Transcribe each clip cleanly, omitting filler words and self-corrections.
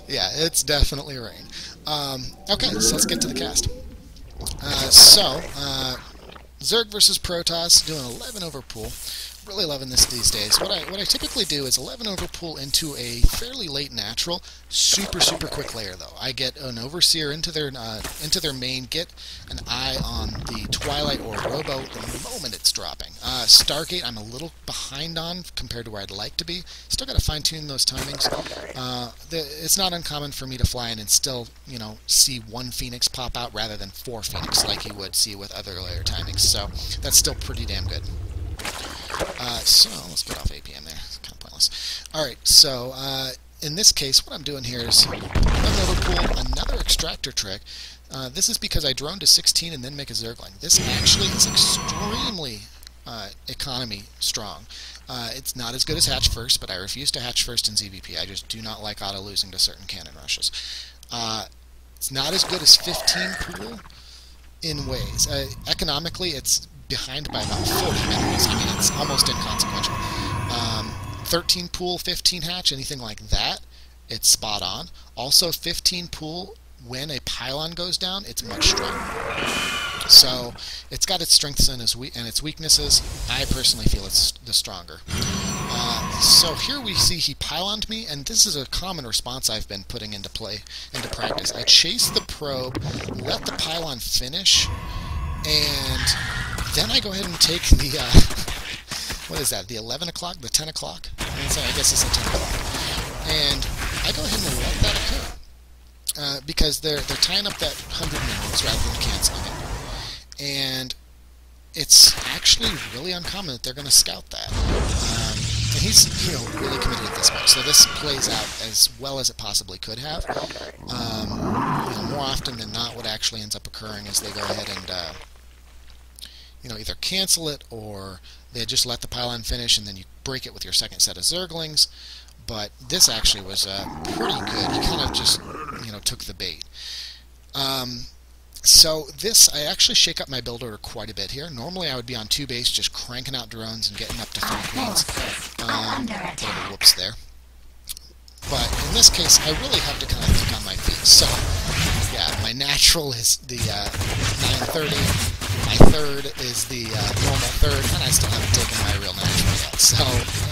Yeah, it's definitely rain. Okay, so let's get to the cast. Zerg versus Protoss, doing 11 over pool. Really loving this these days. What I typically do is 11 over pool into a fairly late natural, super quick layer though. I get an Overseer into their main, get an eye on the Twilight or Robo the moment it's dropping. Stargate I'm a little behind on compared to where I'd like to be. Still got to fine tune those timings. It's not uncommon for me to fly in and still, you know, see one Phoenix pop out rather than 4 Phoenix like you would see with other layer timings. So that's still pretty damn good. So let's get off APM there. It's kind of pointless. Alright, so in this case, what I'm doing here is another pool, another extractor trick. This is because I drone to 16 and then make a Zergling. This actually is extremely economy strong. It's not as good as hatch first, but I refuse to hatch first in ZVP. I just do not like auto losing to certain cannon rushes. It's not as good as 15 pool in ways. Economically, it's behind by about 40 minerals. I mean, it's almost inconsequential. 13 pool, 15 hatch, anything like that, it's spot on. Also, 15 pool, when a pylon goes down, it's much stronger. So, it's got its strengths and its weaknesses. I personally feel it's the stronger. So here we see he pyloned me, and this is a common response I've been putting into practice. I chase the probe, let the pylon finish, and then I go ahead and take the, what is that, the 11 o'clock, the 10 o'clock? I guess it's the 10 o'clock. And I go ahead and let that occur. Because they're tying up that 100 minerals rather than canceling it. And it's actually really uncommon that they're going to scout that. And he's, you know, really committed at this point. So this plays out as well as it possibly could have. You know, more often than not, what actually ends up occurring is they go ahead and you know, either cancel it or they just let the pylon finish and then you break it with your second set of Zerglings. But this actually was pretty good. He kind of just, you know, took the bait. So this, I actually shake up my build order quite a bit here. Normally I would be on 2 base just cranking out drones and getting up to 3 queens. Bit of a whoops there. But in this case, I really have to kind of think on my feet. So, yeah, my natural is the 930. My third is the normal third, and I still haven't taken my real natural yet. So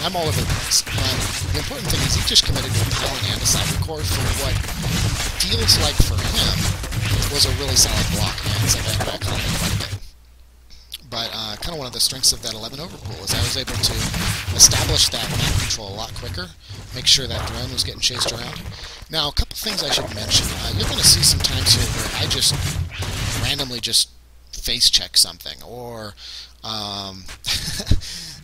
I'm all over the place. But the important thing is he just committed to a pylon and a cyber core for what feels like for him was a really solid block. And it's like I call it quite a bit. But kind of one of the strengths of that 11 overpool is I was able to establish that map control a lot quicker, make sure that drone was getting chased around. Now, a couple things I should mention. You're going to see some times here where I just randomly just face check something, or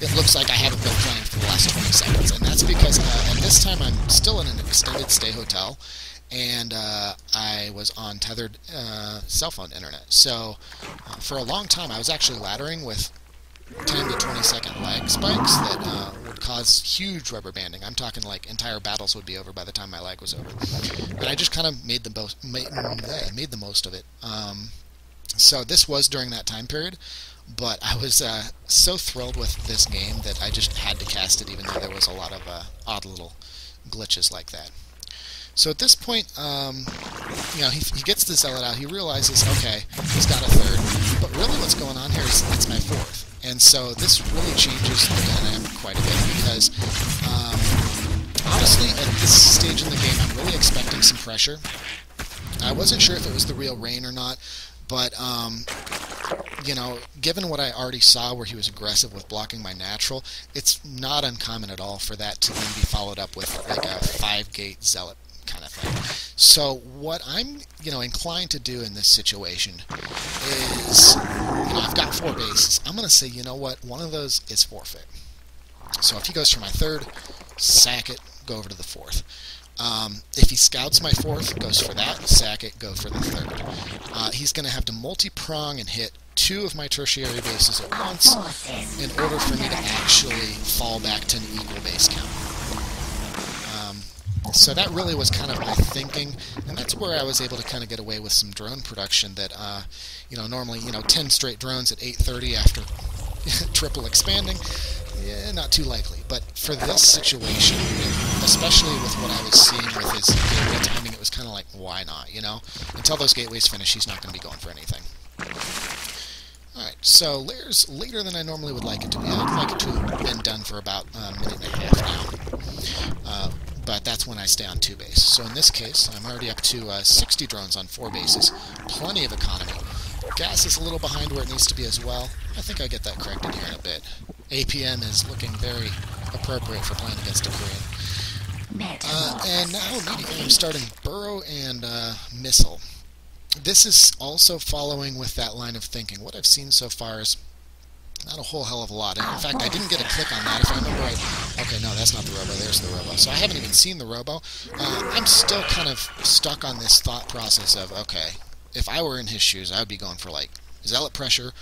it looks like I haven't been playing for the last 20 seconds, and that's because at this time I'm still in an extended stay hotel, and I was on tethered cell phone internet. So for a long time I was actually laddering with 10 to 20 second lag spikes that would cause huge rubber banding. I'm talking like entire battles would be over by the time my lag was over. But I just kind of made the most of it. So this was during that time period, but I was so thrilled with this game that I just had to cast it, even though there was a lot of odd little glitches like that. So at this point, you know, he gets the Zealot out. He realizes, okay, he's got a third, but really what's going on here is it's my fourth. And so this really changes the dynamic quite a bit because, honestly, at this stage in the game, I'm really expecting some pressure. I wasn't sure if it was the real rain or not. But, you know, given what I already saw where he was aggressive with blocking my natural, it's not uncommon at all for that to then be followed up with like a 5-gate Zealot kind of thing. So what I'm, you know, inclined to do in this situation is, you know, I've got 4 bases. I'm going to say, you know what, one of those is forfeit. So if he goes for my third, sack it, go over to the fourth. If he scouts my fourth, goes for that, sack it, go for the third. He's going to have to multi-prong and hit 2 of my tertiary bases at once in order for me to actually fall back to an equal base count. So that really was kind of my thinking, and that's where I was able to kind of get away with some drone production that, you know, normally, you know, 10 straight drones at 8:30 after triple expanding, yeah, not too likely. But for this situation, especially with what I was seeing with his gateway timing like, why not, you know? Until those gateways finish, he's not going to be going for anything. Alright, so layers later than I normally would like it to be. I'd like it to have been done for about a minute and a half now. But that's when I stay on 2 base. So in this case, I'm already up to 60 drones on 4 bases. Plenty of economy. Gas is a little behind where it needs to be as well. I think I get that corrected here in a bit. APM is looking very appropriate for playing against a Korean. And now immediately I'm starting Burrow and Missile. This is also following with that line of thinking. What I've seen so far is not a whole hell of a lot. In fact, I didn't get a click on that. If I remember right, okay, no, that's not the Robo. There's the Robo. So I haven't even seen the Robo. I'm still kind of stuck on this thought process of, okay, if I were in his shoes, I would be going for, like, Zealot Pressure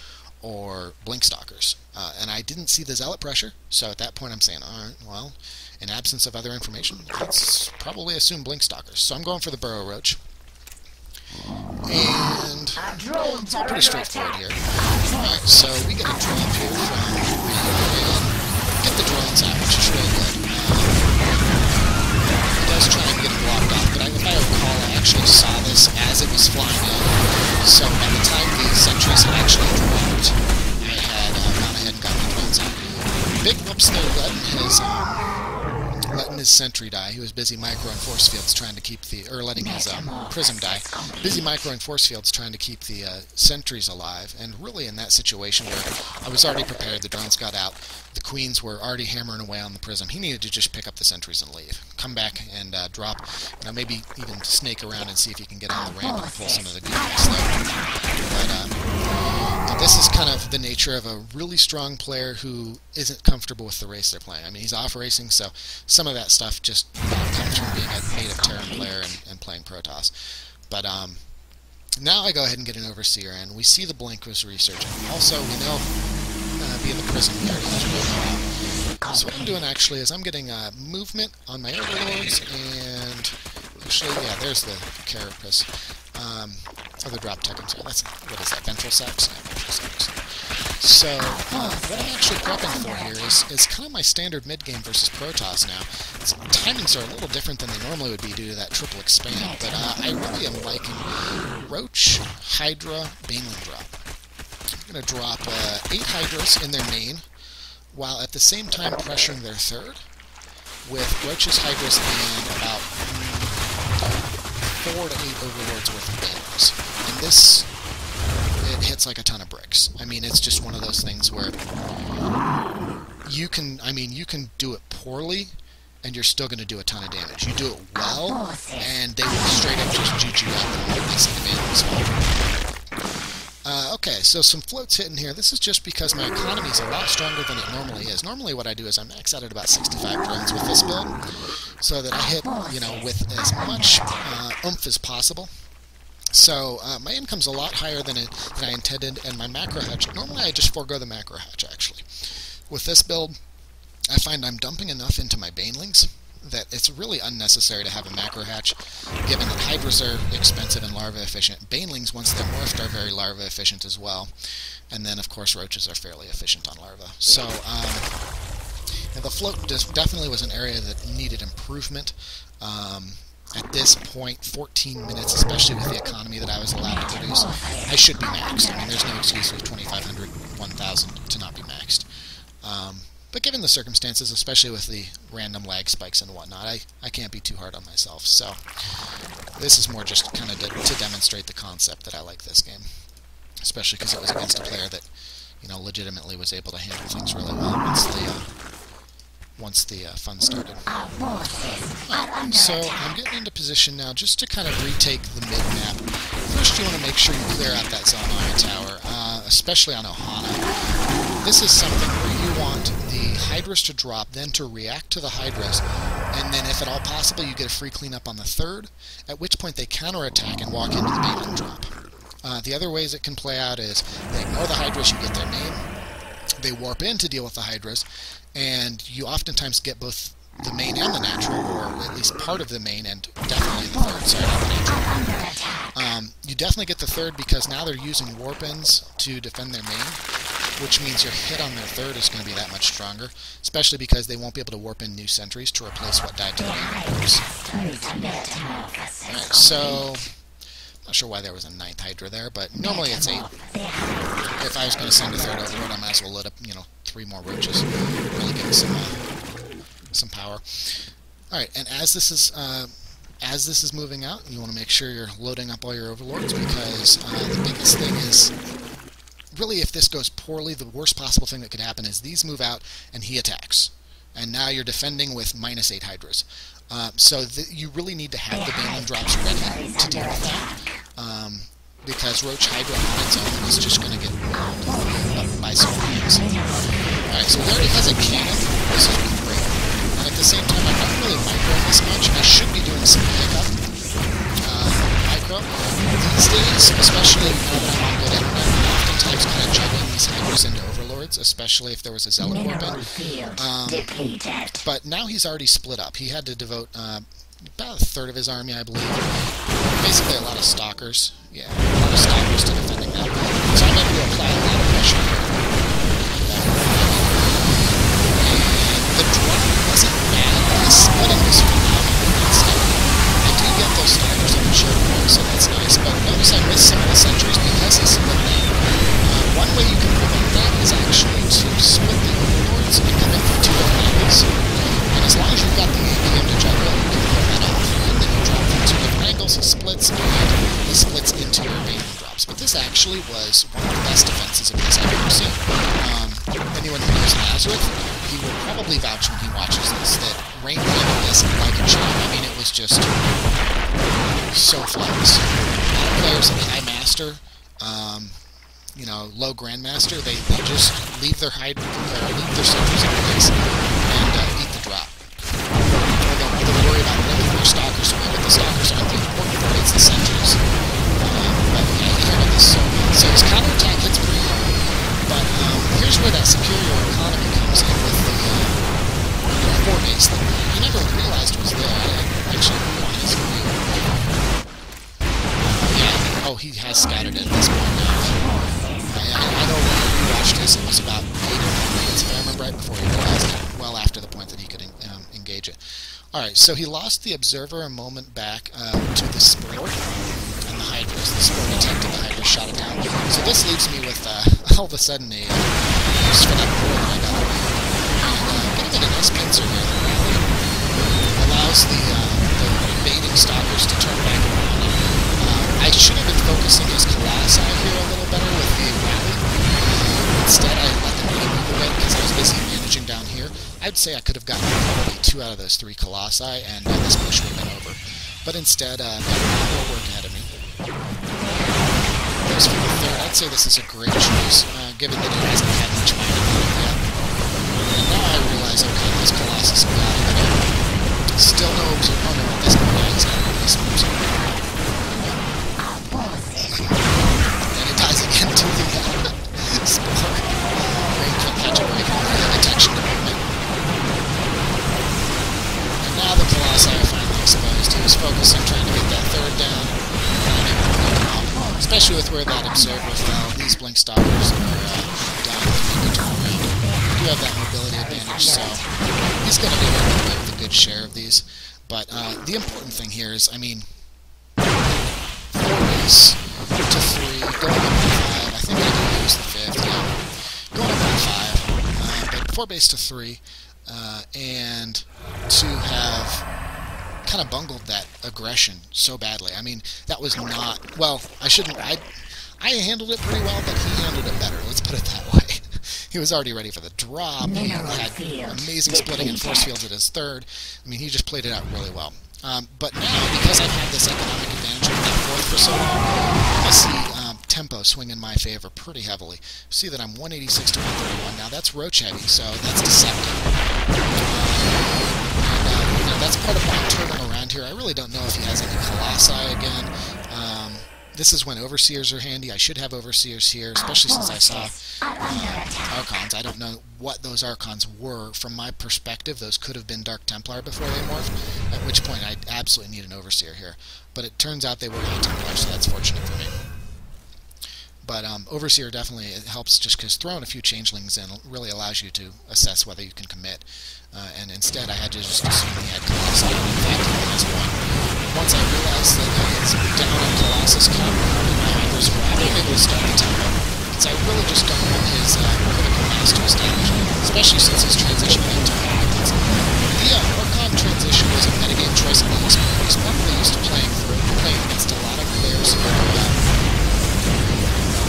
or Blink Stalkers. And I didn't see the Zealot Pressure, so at that point I'm saying, alright, well, in absence of other information, let's probably assume Blink Stalkers. So I'm going for the Burrow Roach. And it's all pretty straightforward here. Alright, so we get a drop here from get the drones out, which is really good. He does try and get it blocked off, but if I recall, I actually saw this as it was flying in. So by the time the sentries had actually dropped, I had gone ahead and got the drones out. Big whoops there, letting his sentry die. He was busy microing force fields trying to keep the, or letting his prism die. Busy microing force fields trying to keep the sentries alive. And really in that situation where I was already prepared, the drones got out, the queens were already hammering away on the prism. He needed to just pick up the sentries and leave. Come back and drop, you know, maybe even snake around and see if he can get on the ramp and pull some of the goodies there. But this is kind of the nature of a really strong player who isn't comfortable with the race they're playing. I mean, he's off racing, so some of that stuff just comes from being a native Terran player and playing Protoss. But now I go ahead and get an Overseer, and we see the Blink was researching. Also, we know being the Prism here is really good. So what I'm doing actually is I'm getting movement on my Overlords, and actually, yeah, there's the Carapace. Or the drop tech, I'm sorry. That's, what is that, Ventral Sacs? Yeah, Ventral Sacs. So, what I'm actually prepping for here is kind of my standard mid-game versus Protoss now. Timings are a little different than they normally would be due to that triple expand, but I really am liking Roach, Hydra, Baneling drop. I'm going to drop 8 Hydras in their main, while at the same time pressuring their third, with Roach's Hydras and about 4 to 8 Overlords worth of Banelings. And this, it hits like a ton of bricks. I mean, it's just one of those things where you can do it poorly, and you're still going to do a ton of damage. You do it well, and they will straight up just GG you up and they see the Banelings. Okay, so some floats hitting here. This is just because my economy is a lot stronger than it normally is. Normally what I do is I max out at about 65 drones with this build, so that I hit, you know, with as much oomph as possible. So my income's a lot higher than I intended, and my macro hatch, normally I just forego the macro hatch, actually. With this build, I find I'm dumping enough into my Banelings that it's really unnecessary to have a macro hatch, given that Hydras are expensive and larva efficient. Banelings, once they're morphed, are very larva efficient as well. And then, of course, Roaches are fairly efficient on larva. So, the float definitely was an area that needed improvement. At this point, 14 minutes, especially with the economy that I was allowed to produce, I should be maxed. I mean, there's no excuse with 2,500, 1,000 to not be maxed. But given the circumstances, especially with the random lag spikes and whatnot, I can't be too hard on myself. So this is more just kind of to demonstrate the concept that I like this game, especially because it was against a player that, you know, legitimately was able to handle things really well once the fun started. Right, so I'm getting into position now just to kind of retake the mid-map. First, you want to make sure you clear out that Zalmaya tower, especially on Ohana. This is something where you want the Hydras to drop, then to react to the Hydras, and then if at all possible, you get a free cleanup on the third, at which point they counterattack and walk into the Baneling drop. The other ways it can play out is they ignore the Hydras, you get their main, they warp in to deal with the Hydras, and you oftentimes get both the main and the natural, or at least part of the main, and definitely the third, sorry, not the natural. You definitely get the third because now they're using warp-ins to defend their main, which means your hit on their third is going to be that much stronger, especially because they won't be able to warp in new sentries to replace what died to the main warps. Alright, so not sure why there was a 9th Hydra there, but normally it's 8. If I was going to send a 3rd Overlord, I might as well load up, 3 more roaches. Really give it some power. Alright, and as this is moving out, you want to make sure you're loading up all your Overlords, because the biggest thing is, really, if this goes poorly, the worst possible thing that could happen is these move out and he attacks. And now you're defending with -8 Hydras. So you really need to have the Baneling drops ready to deal with that. Because Roach Hydra on its own is just going to get whelmed by certain things. Alright, so he already has a cannon. This is really great. And at the same time, I'm not really microing this much. I should be doing some pickup micro. These days, especially now that I'm on good internet, I'm oftentimes kind of juggling these Hydras into Overlords, especially if there was a Zealot Warp in. But now he's already split up. He had to devote about 1/3 of his army, I believe. Basically a lot of Stalkers. Yeah, a lot of Stalkers to defending that. So I'm able to apply a lot of pressure here. And the drop wasn't bad. The splitting was phenomenal instead. I do get those Stalkers on the choke point, so that's nice. But notice I missed some of the sentries because he split them. One way you can prevent that is actually to split the Overlords and come in from 2 different angles. And as long as you've got the APM to juggle, you can pull that off. And then you drop from 2 different angles, he splits, and he splits into your Baneling drops. But this actually was one of the best defenses of this I've ever seen. Anyone who knows Nazareth, he will probably vouch when he watches this, that Rain handled this like a champ. I mean, it was just so flawless. A lot of players in High Master, low Grandmaster, they just leave their sentries in place and eat the drop. Or they'll worry about bringing their Stalkers away, but the Stalkers aren't the important part, it's the sentries. But yeah, he handled this so well. So his counterattack hits pretty hard, but here's where that superior economy comes in with the 4 base that you never realized was there. I actually realized it. Yeah, oh, he has scattered it at this point now. I know when we watched this, it was about 8 or 9 minutes, if I remember right, before he realized it, well after the point that he could engage it. Alright, so he lost the Observer a moment back to the Spore and the Hydras. The Spore detected the Hydra, shot it down. So this leaves me with, all of a sudden, a Fnatic Rain I got. And getting an S pincer here that really allows the baiting Stalkers to turn back around. I should have been focusing his Colossi here a little better with the rally. Instead, I let them move away because I was busy managing down here. I'd say I could have gotten probably 2 out of those 3 Colossi, and this push would have been over. But instead, I got more work ahead of me. There's for the 3rd. I'd say this is a great choice, given that he hasn't had much mining on it yet. And now I realize, okay, those Colossus have got it. Still no Observer. Oh no, at this point, he's got to release an Observer. And it ties again to the Spore. Rain can't catch a break on the detection department. And now the Colossi are finally exposed. He was focusing, trying to get that 3rd down. And able to pick him up. Especially with where that Observer fell. These Blink Stalkers are down with the turn around. Do have that mobility advantage, so he's going to be able to get with a good share of these. But the important thing here is, I mean, 4 base to 3, going up to 5. I think I did lose the 5th, yeah. Going up to 5, but 4 base to 3, and to have kind of bungled that aggression so badly. I mean, that was not, well, I handled it pretty well, but he handled it better, let's put it that way. He was already ready for the drop, he had amazing splitting and force fields at his 3rd. I mean, he just played it out really well. But now, because I've had this economic advantage with that 4th for so long, I see tempo swing in my favor pretty heavily. See that I'm 186 to 131 now. That's roach heavy, so that's deceptive. And that's part of why I'm turning around here. I really don't know if he has any Colossi again. This is when Overseers are handy. I should have Overseers here, especially since I saw Archons. I don't know what those Archons were. From my perspective, those could have been Dark Templar before they morphed, at which point I absolutely need an Overseer here. But it turns out they were High Templar, so that's fortunate for me. But Overseer definitely helps just because throwing a few Changelings in really allows you to assess whether you can commit. And instead, I had to just assume he had Colossi. In fact, he has 1. once I realized that it's down on Colossus Cup, my Hydra's grabbing, I'm able to start the tempo. Because I really just don't want his critical mass to establish, especially since he's transitioning into Archons. The Archon transition was a metagame choice on his part. He's probably used to playing against a lot of players who are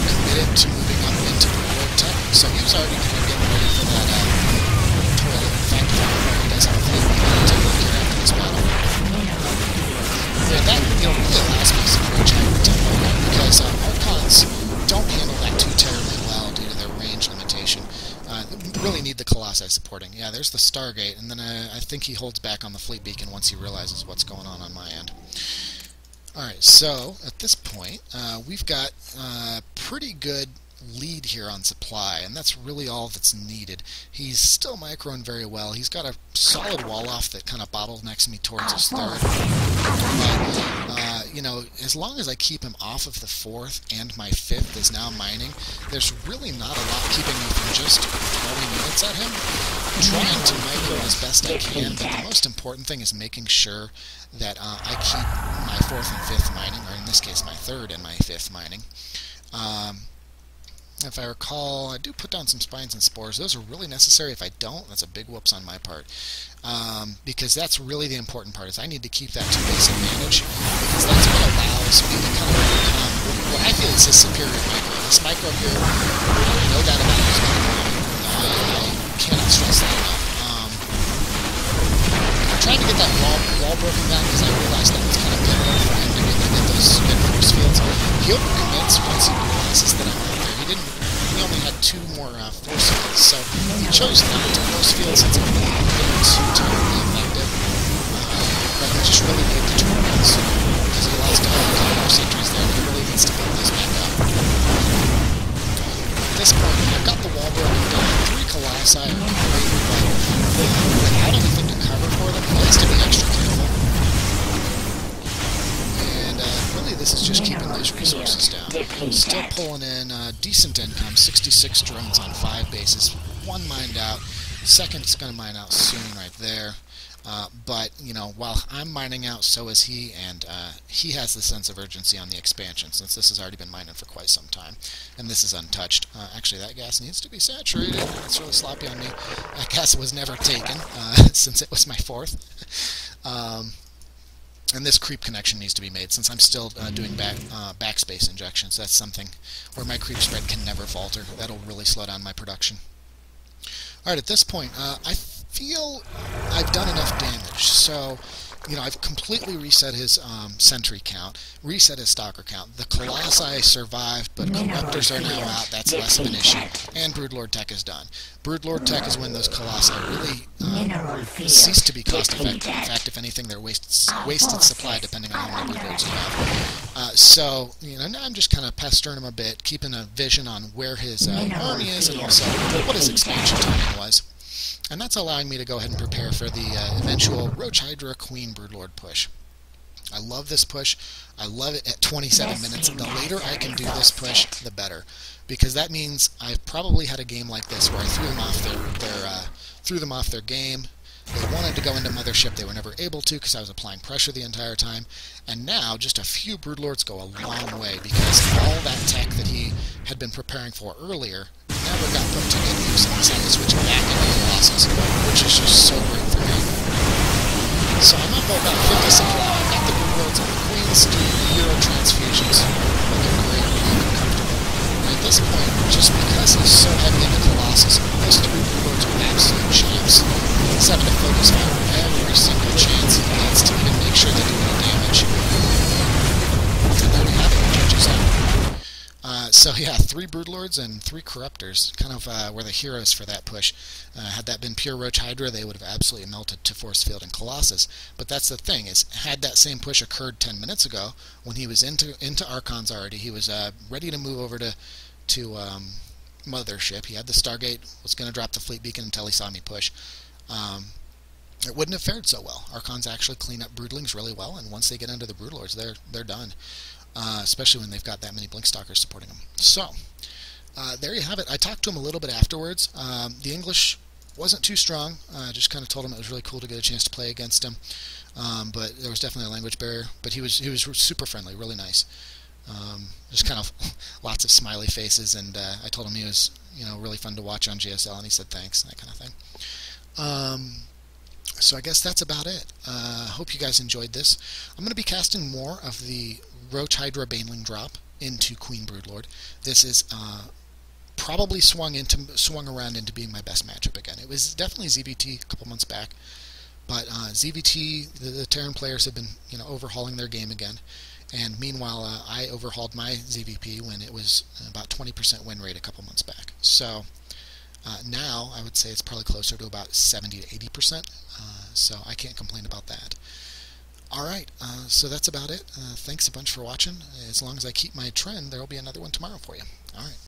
committed to moving up into the Lord Tech, so he was already kind of getting ready for that toilet. In fact, he does have a thing to look here after this battle. Yeah, that really allows me some great Hydra tempo because Archons don't handle that too terribly well due to their range limitation. Really need the Colossi supporting. Yeah, there's the Stargate, and then I think he holds back on the Fleet Beacon once he realizes what's going on my end. Alright, so at this point, we've got a pretty good lead here on supply, and that's really all that's needed. He's still microing very well. He's got a solid wall-off that kind of bottlenecks me towards his third. But, you know, as long as I keep him off of the fourth and my fifth is now mining, there's really not a lot keeping me from just throwing units at him. I'm trying to micro as best I can, but the most important thing is making sure that I keep my fourth and fifth mining, or in this case my third and my fifth mining. If I recall, I do put down some spines and spores. Those are really necessary. If I don't, that's a big whoops on my part. Because that's really the important part, is I need to keep that 2-base advantage, because that's what allows me to kind of overcome what I feel is his superior micro. This micro here, no doubt about it, is micro. I cannot stress that enough. I'm trying to get that wall broken down because I realized that was kind of pivotal for him to get those good force fields. He overcommits once he realizes that I'm out there. He only had 2 more force fields, so he chose not to force field since it wasn't too terribly effective. But he just really needed the tornadoes because he lost a couple more sentries there, and he really needs to build those back up. At this point, I've got the wall broken down. 3 Colossi are great, but without anything to cover for them, he has to be extra careful. Really, this is just keeping those resources down. Still pulling in decent income, 66 drones on 5 bases, 1 mined out, second's going to mine out soon right there. But, you know, while I'm mining out, so is he, and he has the sense of urgency on the expansion, since this has already been mining for quite some time, and this is untouched. Actually, that gas needs to be saturated. It's really sloppy on me. That gas was never taken, since it was my fourth. And this creep connection needs to be made, since I'm still doing backspace injections. That's something where my creep spread can never falter. That'll really slow down my production. Alright, at this point, I feel I've done enough damage. So, you know, I've completely reset his sentry count, reset his stalker count. The Colossi survived, but Corruptors are now out. That's less of an issue. And Broodlord Tech is done. Broodlord Tech is when those Colossi really cease to be cost-effective. In fact, if anything, they're wasted supply, depending on how many Broodlords you have. So, you know, now I'm just kind of pestering him a bit, keeping a vision on where his army is, and also what his expansion timing was. And that's allowing me to go ahead and prepare for the eventual Roach Hydra Queen Broodlord push. I love this push. I love it at 27 minutes. The later I can do this push, the better. Because that means I've probably had a game like this where I threw them off their game. They wanted to go into Mothership. They were never able to because I was applying pressure the entire time. And now, just a few Broodlords go a long way because all that tech that he had been preparing for earlier never got put to good use, and decided to switch back into the losses, which is just so great for me. So I'm up about 50 supply. I've got the Broodlords and the Queens doing hero transfusions. Looking great, looking comfortable. And at this point, just because he's so heavy into Colossus, those 3 Broodlords are absolute champs. He's having to focus on every single chance he gets to even make sure they do any damage. And there we have it, judges out. So yeah, 3 Broodlords and 3 Corruptors kind of were the heroes for that push. Had that been pure Roach Hydra, they would have absolutely melted to Force Field and Colossus. But that's the thing, is had that same push occurred 10 minutes ago, when he was into Archons already, he was ready to move over to Mothership. He had the Stargate, was going to drop the Fleet Beacon until he saw me push. It wouldn't have fared so well. Archons actually clean up Broodlings really well, and once they get into the Broodlords, they're done. Especially when they've got that many Blinkstalkers supporting them. So, there you have it. I talked to him a little bit afterwards. The English wasn't too strong. I just kind of told him it was really cool to get a chance to play against him. but there was definitely a language barrier. But he was super friendly, really nice. Just kind of lots of smiley faces, and I told him he was really fun to watch on GSL, and he said thanks, that kind of thing. So I guess that's about it. Hope you guys enjoyed this. I'm going to be casting more of the Roach Hydra Baneling drop into Queen Broodlord. This is probably swung around into being my best matchup again. It was definitely ZVT a couple months back, but ZVT, the Terran players have been overhauling their game again. And meanwhile, I overhauled my ZVP when it was about 20% win rate a couple months back. So now I would say it's probably closer to about 70 to 80%. So I can't complain about that. Alright, so that's about it. Thanks a bunch for watching. As long as I keep my trend, there will be another one tomorrow for you. Alright.